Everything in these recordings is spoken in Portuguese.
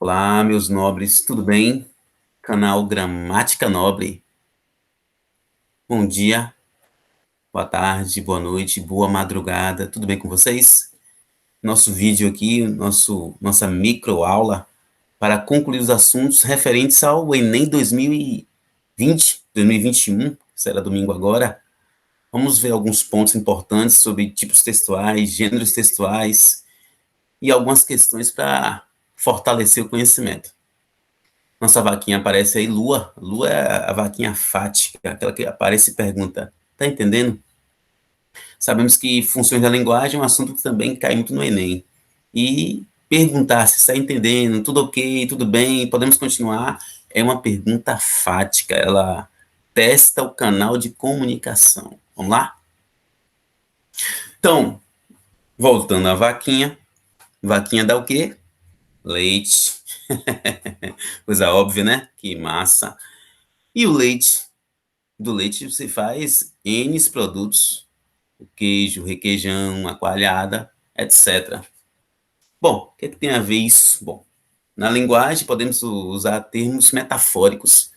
Olá, meus nobres, tudo bem? Canal Gramática Nobre. Bom dia, boa tarde, boa noite, boa madrugada, tudo bem com vocês? Nosso vídeo aqui, nossa microaula para concluir os assuntos referentes ao Enem 2020, 2021, será domingo agora. Vamos ver alguns pontos importantes sobre tipos textuais, gêneros textuais e algumas questões para fortalecer o conhecimento. Nossa vaquinha aparece aí, Lua. Lua é a vaquinha fática, aquela que aparece e pergunta: tá entendendo? Sabemos que funções da linguagem é um assunto que também cai muito no Enem. E perguntar se está entendendo, tudo ok, tudo bem, podemos continuar, é uma pergunta fática. Ela testa o canal de comunicação. Vamos lá? Então, voltando à vaquinha. Vaquinha dá o quê? Leite. Coisa óbvia, né? Que massa. E o leite? Do leite você faz N produtos, o queijo, requeijão, a coalhada, etc. Bom, o que, é que tem a ver isso? Bom, na linguagem podemos usar termos metafóricos.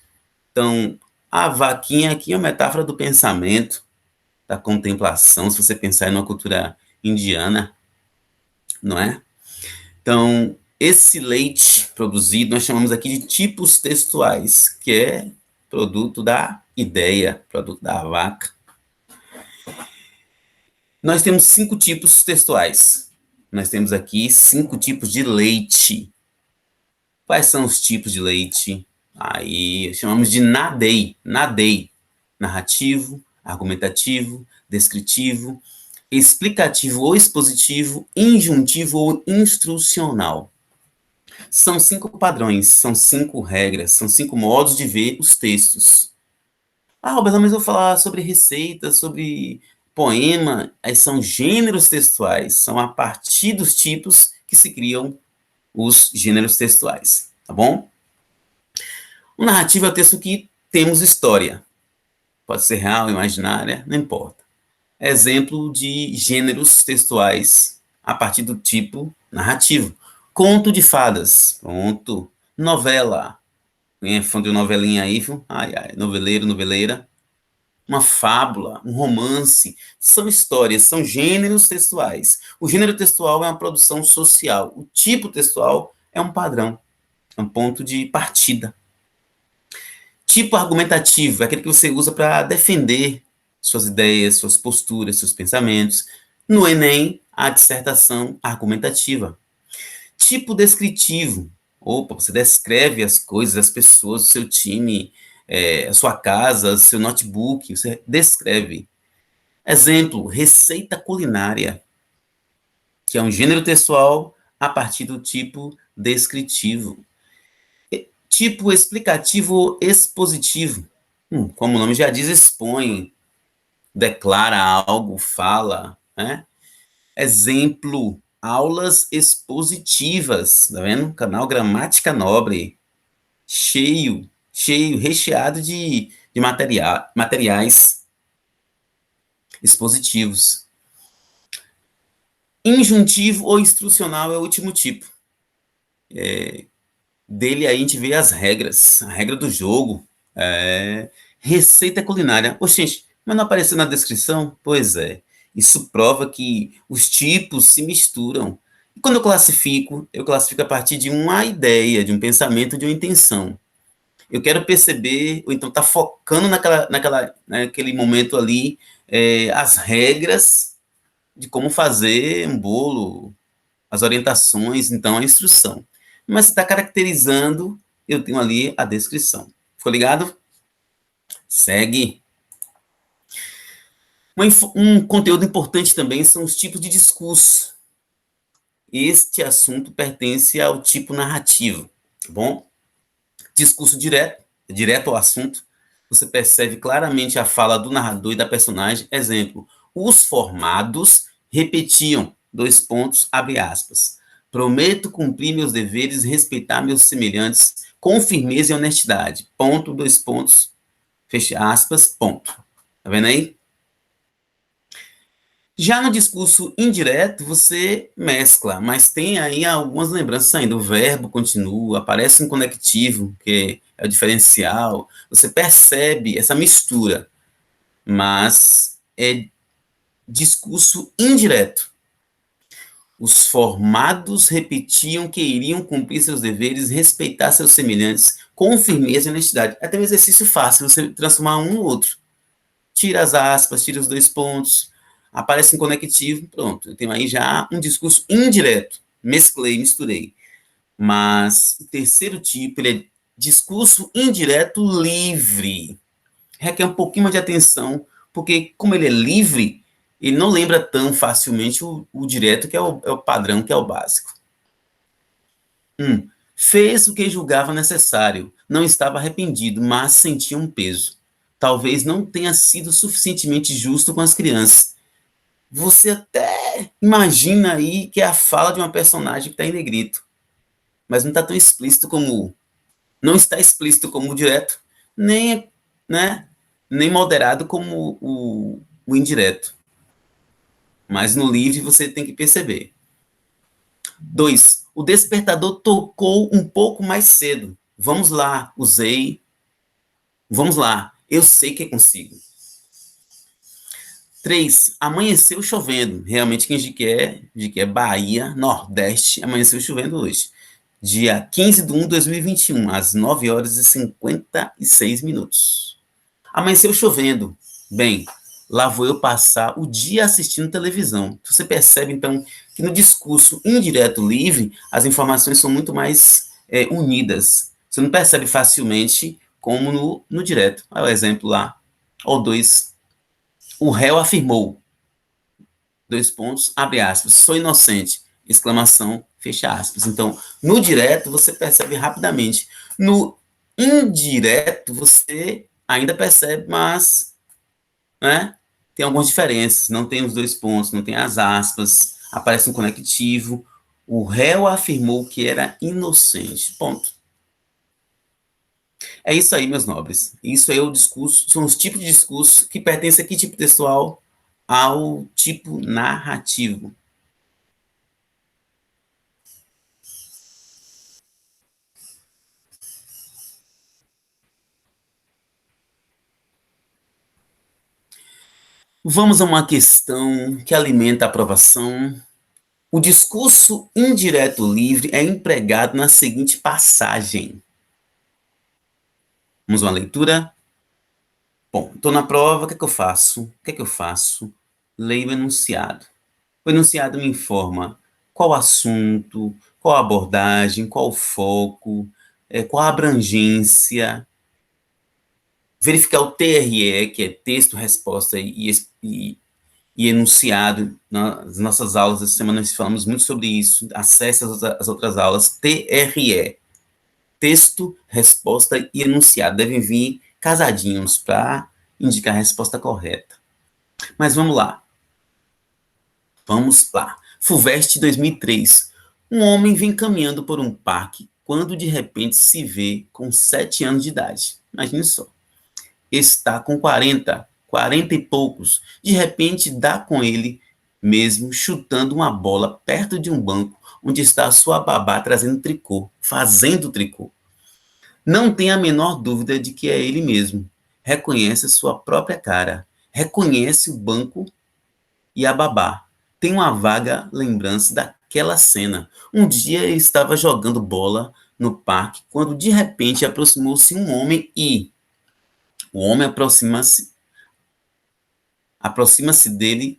Então, a vaquinha aqui é uma metáfora do pensamento, da contemplação, se você pensar em uma cultura indiana, não é? Então, esse leite produzido nós chamamos aqui de tipos textuais, que é produto da ideia, produto da vaca. Nós temos 5 tipos textuais. Nós temos aqui 5 tipos de leite. Quais são os tipos de leite? Aí chamamos de NADEI. NADEI. Narrativo, argumentativo, descritivo, explicativo ou expositivo, injuntivo ou instrucional. São 5 padrões, são 5 regras, são 5 modos de ver os textos. Ah, Roberto, mas eu vou falar sobre receitas, sobre poema. Aí são gêneros textuais, são a partir dos tipos que se criam os gêneros textuais, tá bom? O narrativo é o texto que temos história. Pode ser real, imaginária, não importa. Exemplo de gêneros textuais a partir do tipo narrativo. Conto de fadas, pronto. Novela, quem é fã de novelinha aí, viu? Ai, ai, noveleiro, noveleira. Uma fábula, um romance, são histórias, são gêneros textuais. O gênero textual é uma produção social. O tipo textual é um padrão, é um ponto de partida. Tipo argumentativo é aquele que você usa para defender suas ideias, suas posturas, seus pensamentos. No Enem, a dissertação argumentativa. Tipo descritivo. Opa, você descreve as coisas, as pessoas, o seu time, a sua casa, seu notebook, você descreve. Exemplo, receita culinária, que é um gênero textual a partir do tipo descritivo. Tipo explicativo expositivo. Como o nome já diz, expõe, declara algo, fala, né? Exemplo, aulas expositivas, tá vendo? Canal Gramática Nobre, cheio, cheio, recheado de materiais expositivos. Injuntivo ou instrucional é o último tipo. Dele aí a gente vê as regras, a regra do jogo, receita culinária. Oxente, mas não apareceu na descrição? Pois é, isso prova que os tipos se misturam. E quando eu classifico a partir de uma ideia, de um pensamento, de uma intenção. Eu quero perceber, ou então tá focando naquele momento ali, as regras de como fazer um bolo, as orientações, então a instrução. Mas se está caracterizando, eu tenho ali a descrição. Ficou ligado? Segue. Um conteúdo importante também são os tipos de discurso. Este assunto pertence ao tipo narrativo, tá bom? Discurso direto, direto ao assunto. Você percebe claramente a fala do narrador e da personagem. Exemplo, os formados repetiam, dois pontos, abre aspas. Prometo cumprir meus deveres e respeitar meus semelhantes com firmeza e honestidade. Ponto, dois pontos, fecha aspas, ponto. Tá vendo aí? Já no discurso indireto, você mescla, mas tem aí algumas lembranças ainda. O verbo continua, aparece um conectivo, que é o diferencial. Você percebe essa mistura, mas é discurso indireto. Os formados repetiam que iriam cumprir seus deveres, respeitar seus semelhantes com firmeza e honestidade. É até um exercício fácil você transformar um no outro. Tira as aspas, tira os dois pontos, aparece um conectivo, pronto. Eu tenho aí já um discurso indireto. Mesclei, misturei. Mas o terceiro tipo, ele é discurso indireto livre. Requer um pouquinho mais de atenção, porque como ele é livre, ele não lembra tão facilmente o direto, que é o padrão, que é o básico. Fez o que julgava necessário. Não estava arrependido, mas sentia um peso. Talvez não tenha sido suficientemente justo com as crianças. Você até imagina aí que é a fala de uma personagem que está em negrito, mas não está tão explícito como, não está explícito como o direto, nem, né, nem moderado como o indireto. Mas no livre você tem que perceber. 2. O despertador tocou um pouco mais cedo. Vamos lá, usei. Vamos lá, eu sei que consigo. 3. Amanheceu chovendo. Realmente, quem de que é Bahia, Nordeste, amanheceu chovendo hoje. Dia 15/1/2021, às 9 horas e 56 minutos. Amanheceu chovendo. Bem, lá vou eu passar o dia assistindo televisão. Você percebe, então, que no discurso indireto livre, as informações são muito mais unidas. Você não percebe facilmente como no direto. Olha o exemplo lá. Ou dois. O réu afirmou, dois pontos, abre aspas, sou inocente, exclamação, fecha aspas. Então, no direto, você percebe rapidamente. No indireto, você ainda percebe, mas, né, tem algumas diferenças. Não tem os dois pontos, não tem as aspas, aparece um conectivo. O réu afirmou que era inocente. Ponto. É isso aí, meus nobres. Isso aí é o discurso, são os tipos de discurso que pertencem a que tipo textual? Ao tipo narrativo. Vamos a uma questão que alimenta a aprovação. O discurso indireto livre é empregado na seguinte passagem. Vamos a uma leitura? Bom, estou na prova, o que é que eu faço? O que é que eu faço? Leio o enunciado. O enunciado me informa qual assunto, qual abordagem, qual foco, qual abrangência. Verificar o TRE, que é texto, resposta e enunciado. Nas nossas aulas essa semana nós falamos muito sobre isso. Acesse as outras aulas. TRE, texto, resposta e enunciado. Devem vir casadinhos para indicar a resposta correta. Mas vamos lá. Vamos lá. FUVEST 2003. Um homem vem caminhando por um parque quando de repente se vê com 7 anos de idade. Imagine só. Está com 40 e poucos. De repente dá com ele mesmo chutando uma bola perto de um banco onde está a sua babá trazendo tricô, fazendo tricô. Não tem a menor dúvida de que é ele mesmo. Reconhece a sua própria cara. Reconhece o banco e a babá. Tem uma vaga lembrança daquela cena. Um dia ele estava jogando bola no parque quando de repente aproximou-se um homem e o homem aproxima-se dele,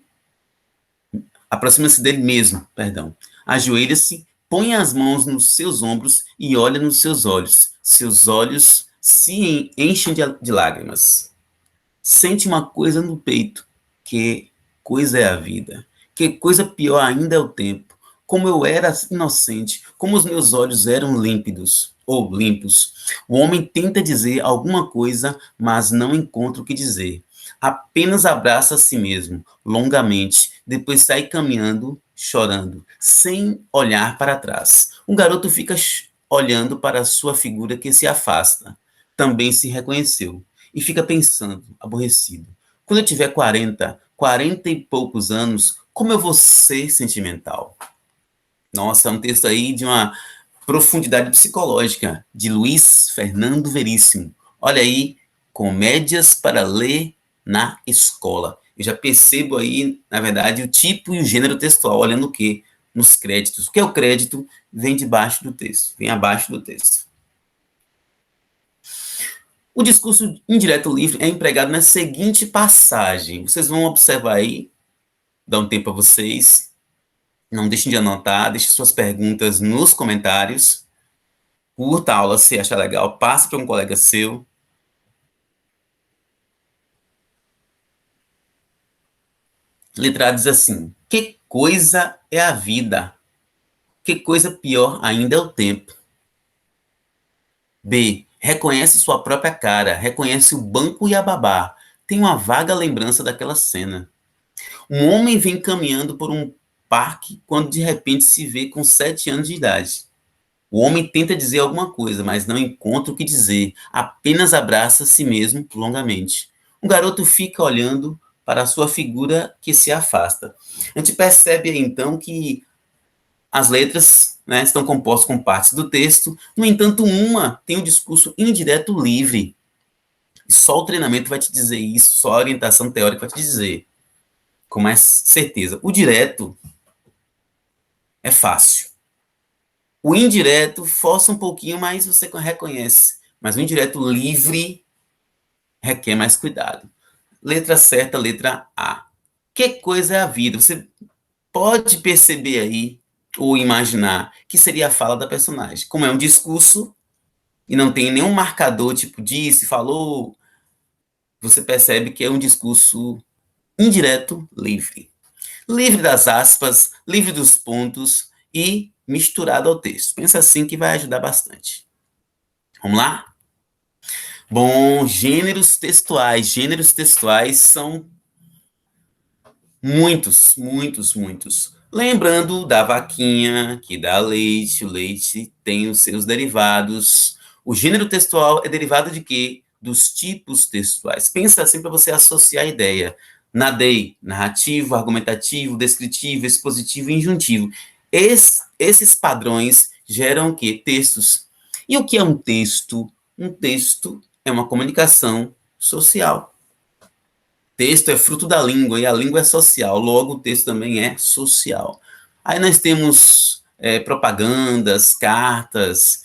aproxima-se dele mesmo, perdão. Ajoelha-se, põe as mãos nos seus ombros e olha nos seus olhos. Seus olhos se enchem de lágrimas. Sente uma coisa no peito. Que coisa é a vida? Que coisa pior ainda é o tempo. Como eu era inocente, como os meus olhos eram límpidos ou limpos. O homem tenta dizer alguma coisa, mas não encontra o que dizer. Apenas abraça a si mesmo, longamente, depois sai caminhando, chorando, sem olhar para trás. O garoto fica olhando para a sua figura que se afasta. Também se reconheceu e fica pensando, aborrecido. Quando eu tiver 40, 40 e poucos anos, como eu vou ser sentimental? Nossa, é um texto aí de uma profundidade psicológica, de Luiz Fernando Veríssimo. Olha aí, comédias para ler na escola. Eu já percebo aí, na verdade, o tipo e o gênero textual, olhando o quê? Nos créditos. O que é o crédito? Vem debaixo do texto, vem abaixo do texto. O discurso indireto livre é empregado na seguinte passagem. Vocês vão observar aí, dá um tempo para vocês. Não deixem de anotar, deixem suas perguntas nos comentários. Curta a aula se achar legal, passe para um colega seu. Letra A diz assim: que coisa é a vida? Que coisa pior ainda é o tempo. B. Reconhece sua própria cara, reconhece o banco e a babá. Tem uma vaga lembrança daquela cena. Um homem vem caminhando por um parque quando de repente se vê com 7 anos de idade. O homem tenta dizer alguma coisa, mas não encontra o que dizer, apenas abraça a si mesmo longamente. O garoto fica olhando para a sua figura que se afasta. A gente percebe aí, então, que as letras, né, estão compostas com partes do texto, no entanto, uma tem um discurso indireto livre. E só o treinamento vai te dizer isso, só a orientação teórica vai te dizer, com mais certeza. O direto é fácil. O indireto força um pouquinho, mas você reconhece. Mas o indireto livre requer mais cuidado. Letra certa, letra A. Que coisa é a vida? Você pode perceber aí, ou imaginar, que seria a fala da personagem. Como é um discurso, e não tem nenhum marcador, tipo, disse, falou, você percebe que é um discurso indireto, livre. Livre das aspas, livre dos pontos e misturado ao texto. Pensa assim que vai ajudar bastante. Vamos lá? Bom, gêneros textuais. Gêneros textuais são muitos, muitos, muitos. Lembrando da vaquinha, que dá leite, o leite tem os seus derivados. O gênero textual é derivado de quê? Dos tipos textuais. Pensa assim para você associar a ideia. Nadei, narrativo, argumentativo, descritivo, expositivo e injuntivo. Esses padrões geram o quê? Textos. E o que é um texto? Um texto é uma comunicação social. Texto é fruto da língua e a língua é social, logo o texto também é social. Aí nós temos propagandas, cartas,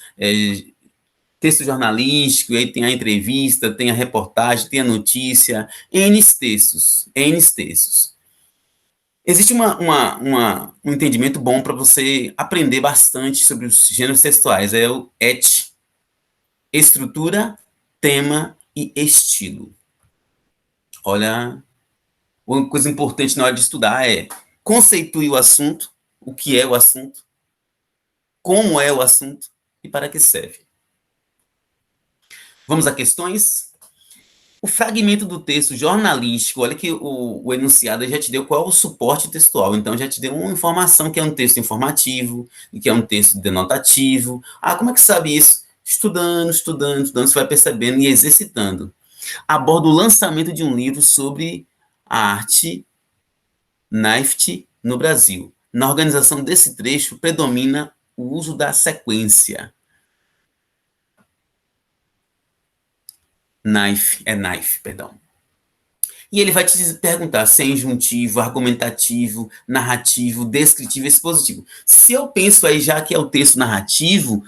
texto jornalístico, aí tem a entrevista, tem a reportagem, tem a notícia, N textos, N textos. Existe um entendimento bom para você aprender bastante sobre os gêneros textuais, é o estrutura, tema e estilo. Olha, uma coisa importante na hora de estudar é conceitue o assunto, o que é o assunto, como é o assunto e para que serve. Vamos a questões? O fragmento do texto jornalístico, olha que o enunciado já te deu qual é o suporte textual, então já te deu uma informação que é um texto informativo, que é um texto denotativo. Ah, como é que sabe isso? Estudando, estudando, estudando, você vai percebendo e exercitando. Aborda o lançamento de um livro sobre a arte NAIFT no Brasil. Na organização desse trecho, predomina o uso da sequência. Knife, perdão. E ele vai te perguntar se é injuntivo, argumentativo, narrativo, descritivo, expositivo. Se eu penso aí já que é o texto narrativo,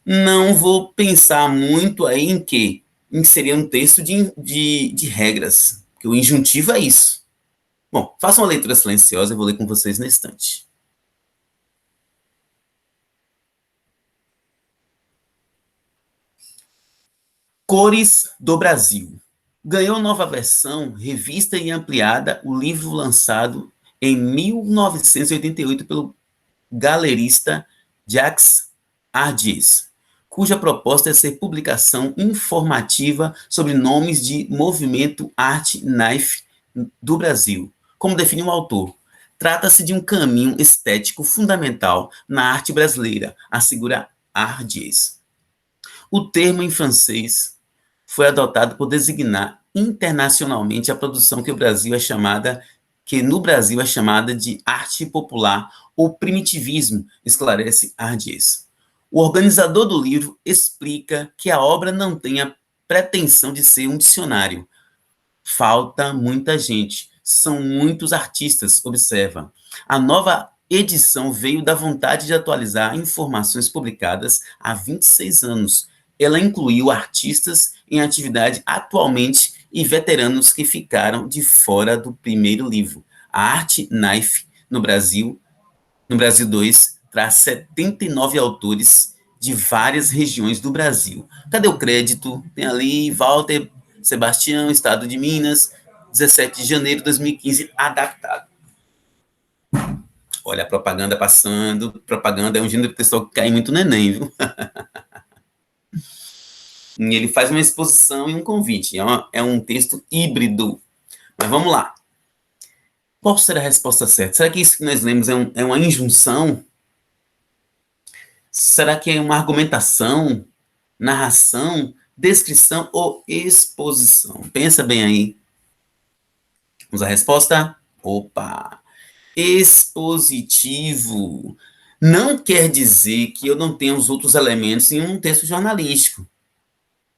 não vou pensar muito aí em quê? Em que seria um texto de regras. Porque o injuntivo é isso. Bom, faça uma leitura silenciosa, eu vou ler com vocês na estante. Cores do Brasil. Ganhou nova versão, revista e ampliada, o livro lançado em 1988 pelo galerista Jacques Ardies, cuja proposta é ser publicação informativa sobre nomes de movimento arte knife do Brasil. Como define o autor, trata-se de um caminho estético fundamental na arte brasileira, assegura Ardies. O termo em francês foi adotado por designar internacionalmente a produção que o Brasil é chamada que no Brasil é chamada de arte popular ou primitivismo, esclarece Ardies. O organizador do livro explica que a obra não tem a pretensão de ser um dicionário. Falta muita gente, são muitos artistas, observa. A nova edição veio da vontade de atualizar informações publicadas há 26 anos. Ela incluiu artistas em atividade atualmente e veteranos que ficaram de fora do primeiro livro. A Arte Knife, no Brasil 2, traz 79 autores de várias regiões do Brasil. Cadê o crédito? Tem ali Walter Sebastião, Estado de Minas, 17 de janeiro de 2015, adaptado. Olha a propaganda passando. Propaganda é um gênero textual que cai muito no Enem, viu? E ele faz uma exposição e um convite. É um texto híbrido. Mas vamos lá. Qual será a resposta certa? Será que isso que nós lemos é uma injunção? Será que é uma argumentação, narração, descrição ou exposição? Pensa bem aí. Vamos à resposta? Opa! Expositivo. Não quer dizer que eu não tenha os outros elementos em um texto jornalístico.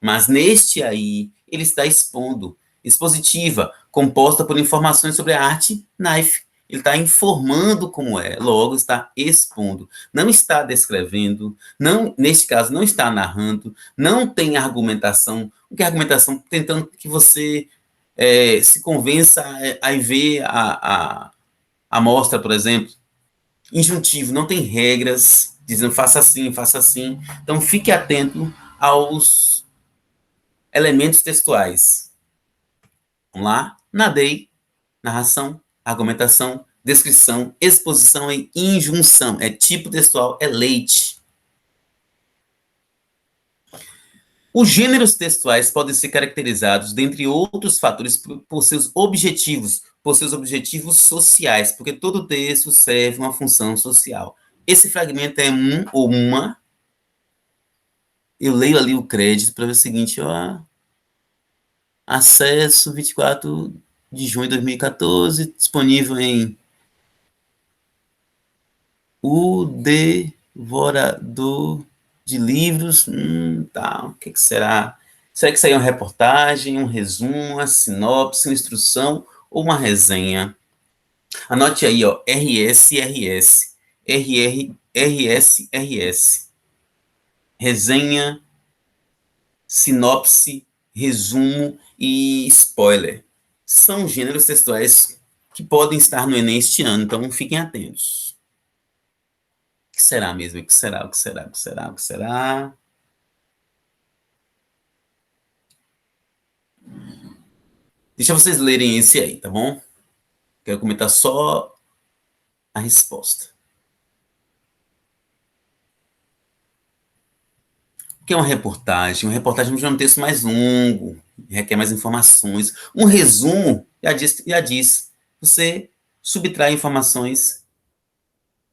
Mas neste aí, ele está expondo. Expositiva, composta por informações sobre a arte knife. Ele está informando como é, logo está expondo. Não está descrevendo, não, neste caso, não está narrando, não tem argumentação. O que é argumentação? Tentando que você se convença a ver a mostra, por exemplo. Injuntivo, não tem regras, dizendo faça assim, faça assim. Então, fique atento aos elementos textuais. Vamos lá? Nadei, narração, argumentação, descrição, exposição e injunção. É tipo textual, é leite. Os gêneros textuais podem ser caracterizados, dentre outros fatores, por seus objetivos sociais, porque todo texto serve uma função social. Esse fragmento é um ou uma. Eu leio ali o crédito para ver o seguinte, ó, acesso 24 de junho de 2014, disponível em O Devorador de Livros. Tá, o que será? Será que isso aí é uma reportagem, um resumo, uma sinopse, uma instrução ou uma resenha? Anote aí, ó, RSRS, RSRS. Resenha, sinopse, resumo e spoiler. São gêneros textuais que podem estar no Enem este ano, então fiquem atentos. O que será mesmo? O que será? O que será? O que será? O que será? Deixa vocês lerem esse aí, tá bom? Quero comentar só a resposta. O que é uma reportagem? Uma reportagem é um texto mais longo, requer mais informações. Um resumo, já diz. Você subtrai informações.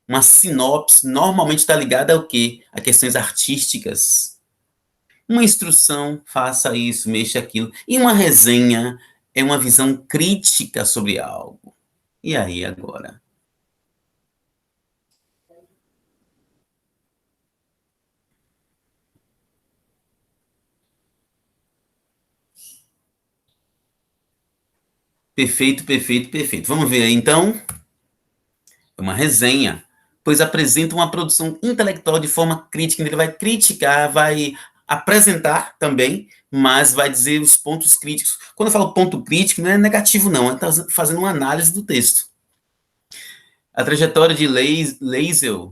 Uma sinopse normalmente está ligada ao quê? A questões artísticas. Uma instrução, faça isso, mexa aquilo. E uma resenha é uma visão crítica sobre algo. E aí, agora? Perfeito, perfeito, perfeito. Vamos ver aí, então. É uma resenha, pois apresenta uma produção intelectual de forma crítica. Ele vai criticar, vai apresentar também, mas vai dizer os pontos críticos. Quando eu falo ponto crítico, não é negativo, não. É fazendo uma análise do texto. A trajetória de Lazel,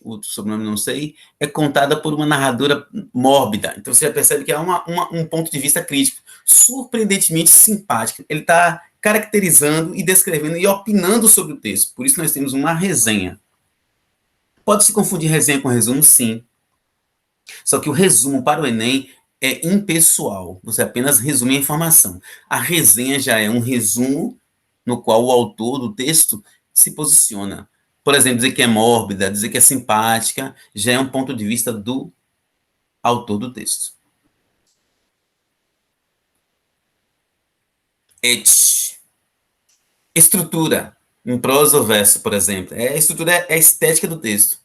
o sobrenome não sei, é contada por uma narradora mórbida. Então você já percebe que há um ponto de vista crítico, surpreendentemente simpático. Ele está caracterizando e descrevendo e opinando sobre o texto. Por isso nós temos uma resenha. Pode se confundir resenha com resumo? Sim. Só que o resumo para o Enem é impessoal. Você apenas resume a informação. A resenha já é um resumo no qual o autor do texto se posiciona. Por exemplo, dizer que é mórbida, dizer que é simpática, já é um ponto de vista do autor do texto. Et. Estrutura, em prosa ou verso, por exemplo. A estrutura é a estética do texto.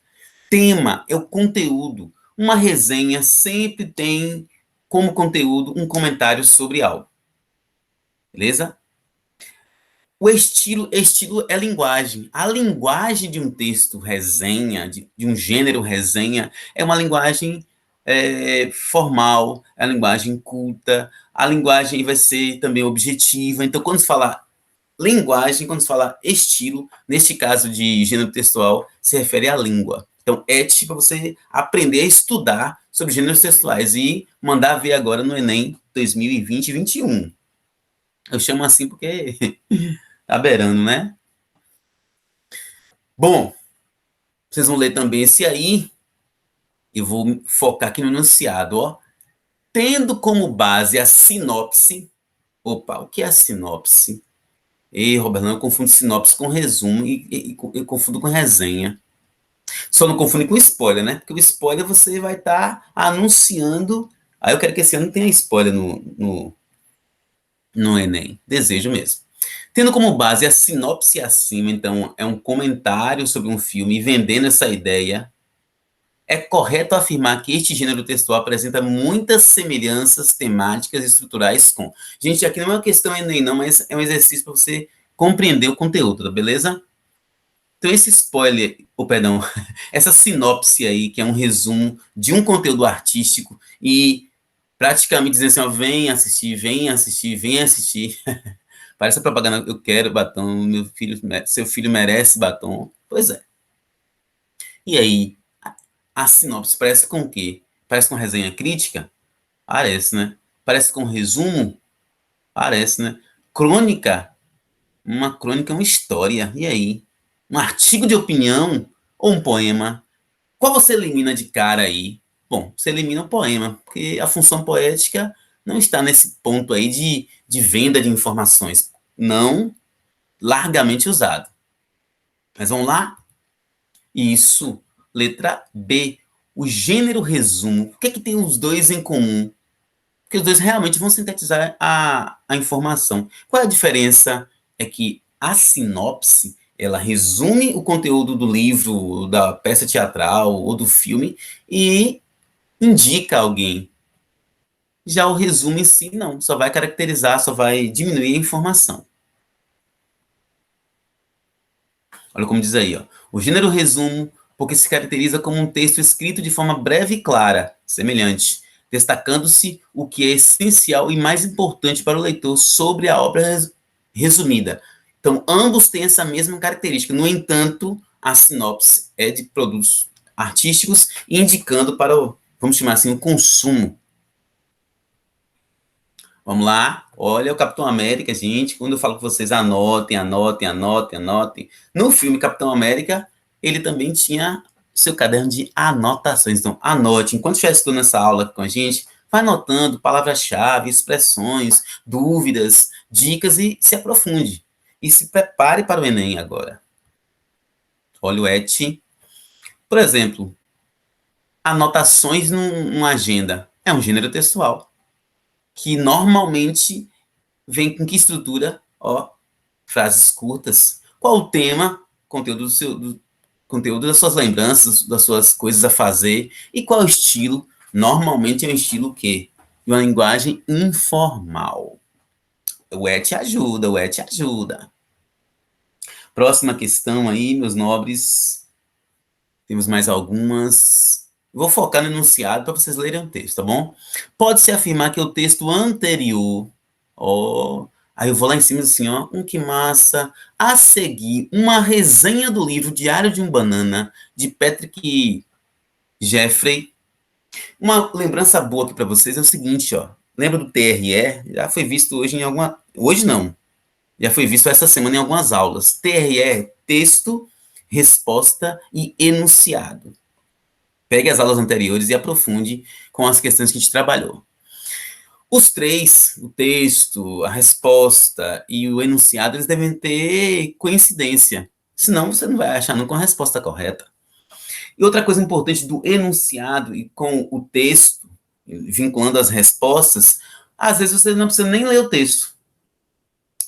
Tema é o conteúdo. Uma resenha sempre tem como conteúdo um comentário sobre algo. Beleza? Estilo é linguagem. A linguagem de um texto resenha, de um gênero resenha, é uma linguagem formal, é a linguagem culta, a linguagem vai ser também objetiva. Então, quando se fala linguagem, quando se fala estilo, neste caso de gênero textual, se refere à língua. Então, para você aprender a estudar sobre gêneros textuais e mandar ver agora no Enem 2020 e 2021. Eu chamo assim porque tá beirando, né? Bom, vocês vão ler também esse aí. Eu vou focar aqui no enunciado, ó. Tendo como base a sinopse. Opa, o que é a sinopse? Ei, Robert, não, eu confundo sinopse com resumo e eu confundo com resenha. Só não confunde com spoiler, né? Porque o spoiler você vai estar anunciando. Aí eu quero que esse ano tenha spoiler no Enem. Desejo mesmo. Tendo como base a sinopse acima, então é um comentário sobre um filme vendendo essa ideia. É correto afirmar que este gênero textual apresenta muitas semelhanças temáticas e estruturais com. Gente, aqui não é uma questão Enem, não, mas é um exercício para você compreender o conteúdo, tá beleza? Então, esse spoiler, ou perdão, essa sinopse aí, que é um resumo de um conteúdo artístico e praticamente dizendo assim, ó, vem assistir, vem assistir, vem assistir. Parece a propaganda, eu quero batom, meu filho, seu filho merece batom. Pois é. E aí, a sinopse parece com o quê? Parece com resenha crítica? Parece, né? Parece com resumo? Parece, né? Crônica? Uma crônica é uma história. E aí? Um artigo de opinião ou um poema? Qual você elimina de cara aí? Bom, você elimina o poema, porque a função poética não está nesse ponto aí de venda de informações. Não largamente usado. Mas vamos lá? Isso. Letra B. O gênero resumo. O que é que tem os dois em comum? Porque os dois realmente vão sintetizar a informação. Qual é a diferença? É que a sinopse, ela resume o conteúdo do livro, da peça teatral ou do filme e indica alguém. Já o resumo em si, não. Só vai caracterizar, só vai diminuir a informação. Olha como diz aí, ó. O gênero resumo, porque se caracteriza como um texto escrito de forma breve e clara, semelhante, destacando-se o que é essencial e mais importante para o leitor sobre a obra resumida. Então, ambos têm essa mesma característica. No entanto, a sinopse é de produtos artísticos, indicando para o, vamos chamar assim, o consumo. Vamos lá. Olha o Capitão América, gente. Quando eu falo com vocês, anotem, anotem, anotem, anotem. No filme Capitão América, ele também tinha seu caderno de anotações. Então, anote. Enquanto estiver estudando essa aula com a gente, vai anotando palavras-chave, expressões, dúvidas, dicas e se aprofunde. E se prepare para o Enem agora. Olha o ET. Por exemplo, anotações numa agenda. É um gênero textual que normalmente vem com que estrutura? Ó, frases curtas. Qual o tema? Conteúdo das suas lembranças, das suas coisas a fazer. E qual o estilo? Normalmente é um estilo que de uma linguagem informal. O ET ajuda, o ET ajuda. Próxima questão aí, meus nobres. Temos mais algumas. Vou focar no enunciado para vocês lerem o texto, tá bom? Pode-se afirmar que o texto anterior, ó, aí eu vou lá em cima assim, ó, que massa. A seguir, uma resenha do livro Diário de um Banana, de Patrick Jeffrey. Uma lembrança boa aqui para vocês é o seguinte, ó. Lembra do TRE? Já foi visto hoje em alguma. Hoje não. Já foi visto essa semana em algumas aulas. TRE, texto, resposta e enunciado. Pegue as aulas anteriores e aprofunde com as questões que a gente trabalhou. Os três, o texto, a resposta e o enunciado, eles devem ter coincidência. Senão você não vai achar nunca uma resposta correta. E outra coisa importante do enunciado e com o texto, vinculando as respostas, às vezes você não precisa nem ler o texto.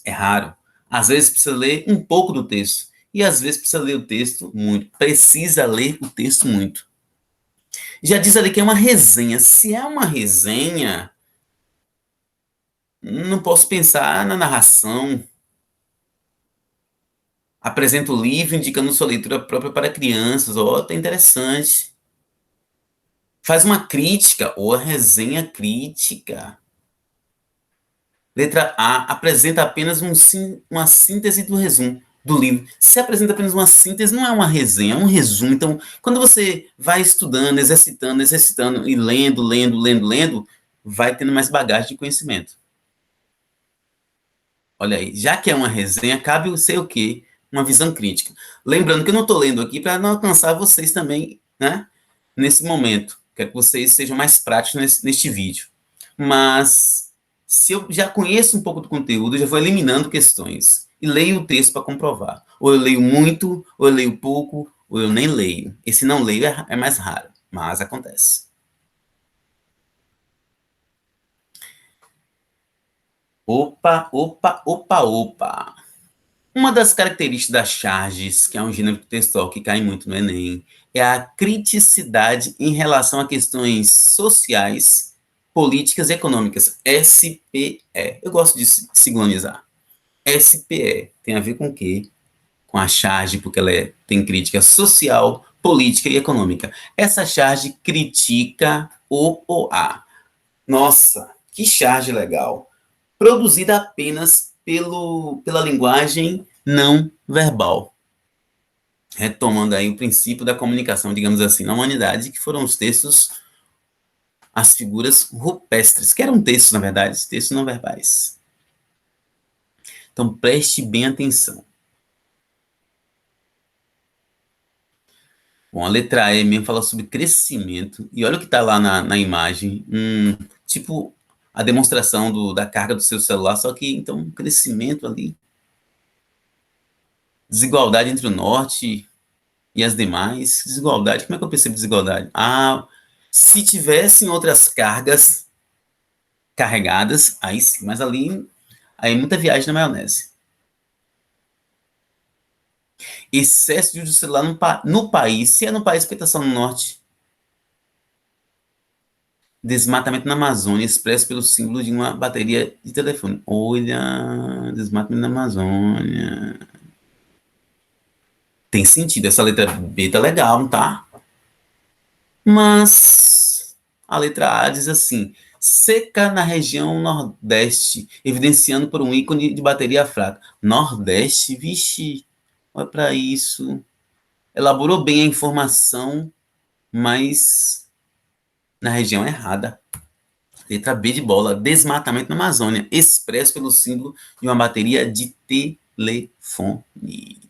É raro. Às vezes precisa ler um pouco do texto. E às vezes precisa ler o texto muito. Precisa ler o texto muito. Já diz ali que é uma resenha. Se é uma resenha, não posso pensar na narração. Apresenta o livro indicando sua leitura própria para crianças. Ó, tá interessante. Faz uma crítica, ou a resenha crítica. Letra A, apresenta apenas uma síntese do resumo do livro. Se apresenta apenas uma síntese, não é uma resenha, é um resumo. Então, quando você vai estudando, exercitando, exercitando e lendo, lendo, lendo, lendo, vai tendo mais bagagem de conhecimento. Olha aí, já que é uma resenha, cabe o ser o quê? Uma visão crítica. Lembrando que eu não estou lendo aqui para não alcançar vocês também, né? Nesse momento. Quero que vocês sejam mais práticos neste vídeo. Mas, se eu já conheço um pouco do conteúdo, eu já vou eliminando questões. E leio o texto para comprovar. Ou eu leio muito, ou eu leio pouco, ou eu nem leio. Esse não leio é mais raro, mas acontece. Opa, opa, opa, opa. Uma das características das charges, que é um gênero textual que cai muito no Enem, é a criticidade em relação a questões sociais, políticas e econômicas. SPE. Eu gosto de siglonizar. SPE tem a ver com o quê? Com a charge, porque ela tem crítica social, política e econômica. Essa charge critica o OA. Nossa, que charge legal! Produzida apenas pela linguagem não verbal. Retomando aí o princípio da comunicação, digamos assim, na humanidade, que foram os textos, as figuras rupestres, que eram textos, na verdade, textos não verbais. Então, preste bem atenção. Bom, a letra E mesmo fala sobre crescimento, e olha o que está lá na imagem, tipo a demonstração da carga do seu celular, só que, então, crescimento ali, desigualdade entre o norte e as demais. Desigualdade, como é que eu percebo desigualdade? Ah, se tivessem outras cargas carregadas, aí sim, mas ali, aí muita viagem na maionese. Excesso de uso do celular no país, se é no país, porque está só no norte. Desmatamento na Amazônia, expresso pelo símbolo de uma bateria de telefone. Olha, desmatamento na Amazônia. Tem sentido, essa letra B tá legal, tá? Mas a letra A diz assim: seca na região Nordeste, evidenciando por um ícone de bateria fraca. Nordeste, vixe, olha para isso. Elaborou bem a informação, mas na região errada. Letra B de bola, desmatamento na Amazônia, expresso pelo símbolo de uma bateria de telefone.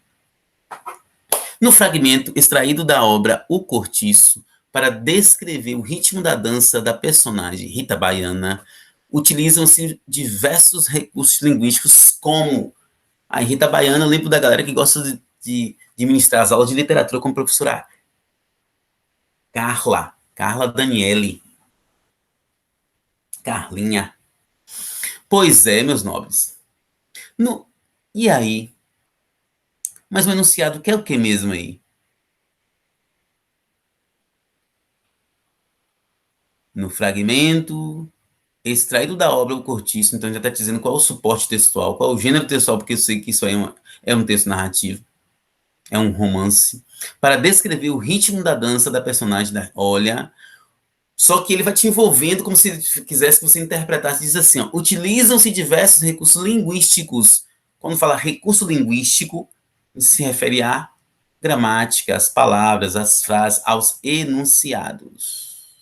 No fragmento extraído da obra O Cortiço, para descrever o ritmo da dança da personagem Rita Baiana, utilizam-se diversos recursos linguísticos como a Rita Baiana, eu lembro da galera que gosta de ministrar as aulas de literatura como professora Carla Daniele, Carlinha. Pois é, meus nobres. No, e aí? Mas o enunciado quer o que mesmo aí? No fragmento extraído da obra O Cortiço, então já está dizendo qual é o suporte textual, qual é o gênero textual, porque eu sei que isso aí é um texto narrativo, é um romance, para descrever o ritmo da dança da personagem. Olha, só que ele vai te envolvendo como se quisesse que você interpretasse. Diz assim, utilizam-se diversos recursos linguísticos. Quando fala recurso linguístico, se refere à gramática, às palavras, às frases, aos enunciados.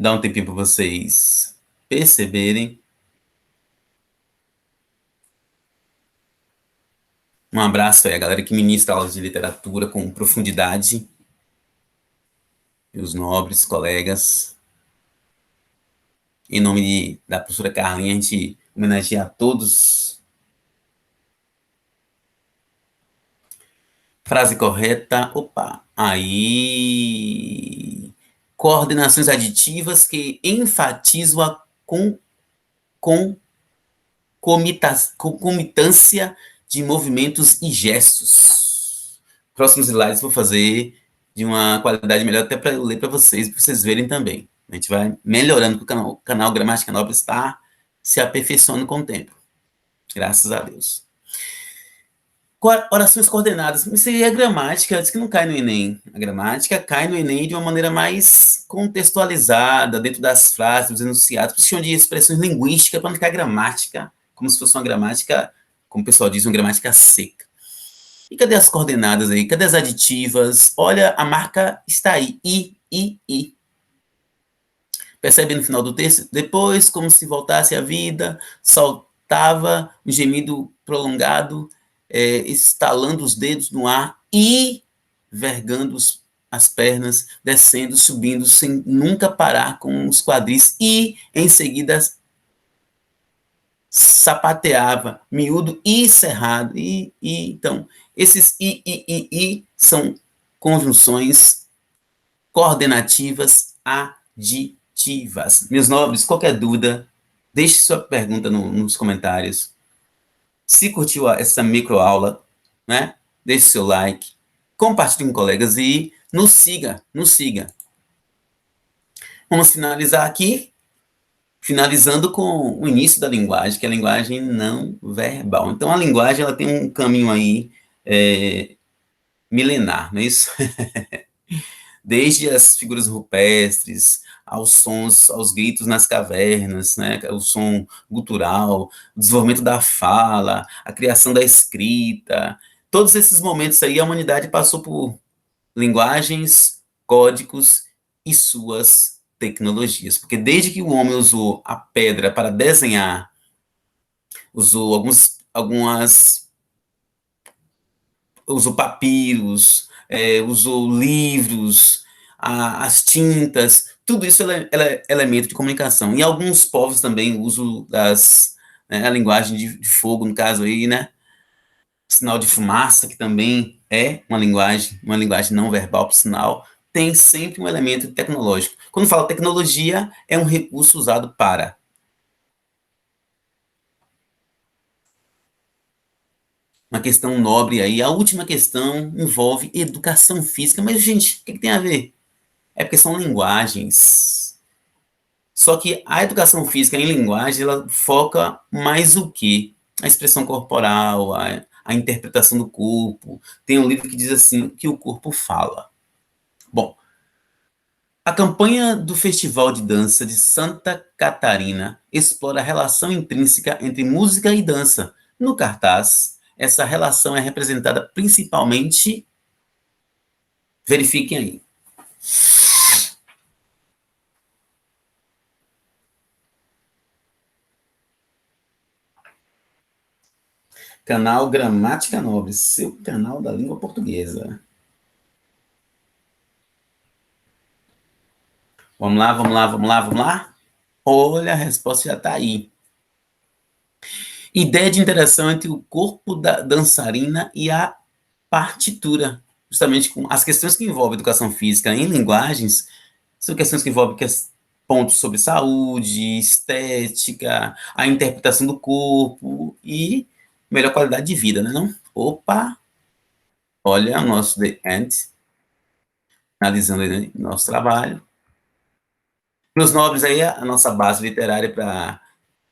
Dá um tempinho para vocês perceberem. Um abraço aí a galera que ministra aulas de literatura com profundidade. E os nobres colegas. Em nome da professora Carlinha, a gente homenageia a todos. Frase correta. Opa. Aí. Coordenações aditivas que enfatizam a com concomitância de movimentos e gestos. Próximos slides vou fazer de uma qualidade melhor até para eu ler para vocês verem também. A gente vai melhorando, porque o canal Gramática Nobre está se aperfeiçoando com o tempo. Graças a Deus. Orações coordenadas. Isso aí é gramática, diz que não cai no Enem. A gramática cai no Enem de uma maneira mais contextualizada, dentro das frases, dos enunciados, por isso de expressões linguísticas, para não ficar gramática, como se fosse uma gramática, como o pessoal diz, uma gramática seca. E cadê as coordenadas aí? Cadê as aditivas? Olha, a marca está aí. I. Percebe no final do texto? Depois, como se voltasse à vida, soltava um gemido prolongado, estalando os dedos no ar e vergando as pernas, descendo, subindo, sem nunca parar com os quadris, e em seguida sapateava, miúdo e cerrado. Então, esses i são conjunções coordenativas aditivas. Meus nobres, qualquer dúvida, deixe sua pergunta nos comentários. Se curtiu essa microaula, né? Deixe seu like, compartilhe com colegas e nos siga. Vamos finalizar aqui, finalizando com o início da linguagem, que é a linguagem não verbal. Então, a linguagem ela tem um caminho aí milenar, não é isso? Desde as figuras rupestres, aos sons, aos gritos nas cavernas, né? O som gutural, o desenvolvimento da fala, a criação da escrita, todos esses momentos aí a humanidade passou por linguagens, códigos e suas tecnologias, porque desde que o homem usou a pedra para desenhar, usou usou papiros, usou livros, as tintas, tudo isso é elemento de comunicação. E alguns povos também usam a linguagem de fogo, no caso aí, né? Sinal de fumaça, que também é uma linguagem não verbal, por sinal, tem sempre um elemento tecnológico. Quando fala tecnologia, é um recurso usado para uma questão nobre aí. A última questão envolve educação física. Mas, gente, o que tem a ver? É porque são linguagens. Só que a educação física em linguagem, ela foca mais o quê? A expressão corporal, a interpretação do corpo. Tem um livro que diz assim, que o corpo fala. Bom, a campanha do Festival de Dança de Santa Catarina explora a relação intrínseca entre música e dança. No cartaz, essa relação é representada principalmente, verifiquem aí, canal Gramática Nobre, seu canal da língua portuguesa. Vamos lá. Olha, a resposta já está aí. Ideia de interação entre o corpo da dançarina e a partitura. Justamente com as questões que envolvem educação física em linguagens, são questões que envolvem pontos sobre saúde, estética, a interpretação do corpo e melhor qualidade de vida, né? Não? Opa! Olha o nosso The End, analisando aí nosso trabalho. Meus nobres, aí a nossa base literária para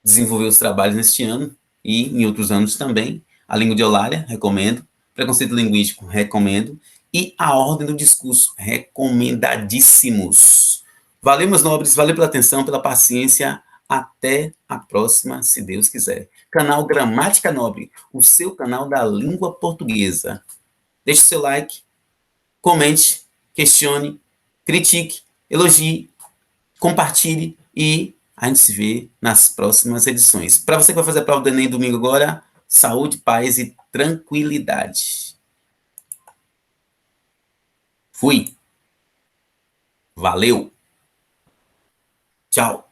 desenvolver os trabalhos neste ano e em outros anos também. A língua de Eulália, recomendo. Preconceito linguístico, recomendo. E a ordem do discurso, recomendadíssimos. Valeu, meus nobres, valeu pela atenção, pela paciência. Até a próxima, se Deus quiser. Canal Gramática Nobre, o seu canal da língua portuguesa. Deixe seu like, comente, questione, critique, elogie, compartilhe e a gente se vê nas próximas edições. Para você que vai fazer a prova do Enem domingo agora, saúde, paz e tranquilidade. Fui. Valeu. Tchau.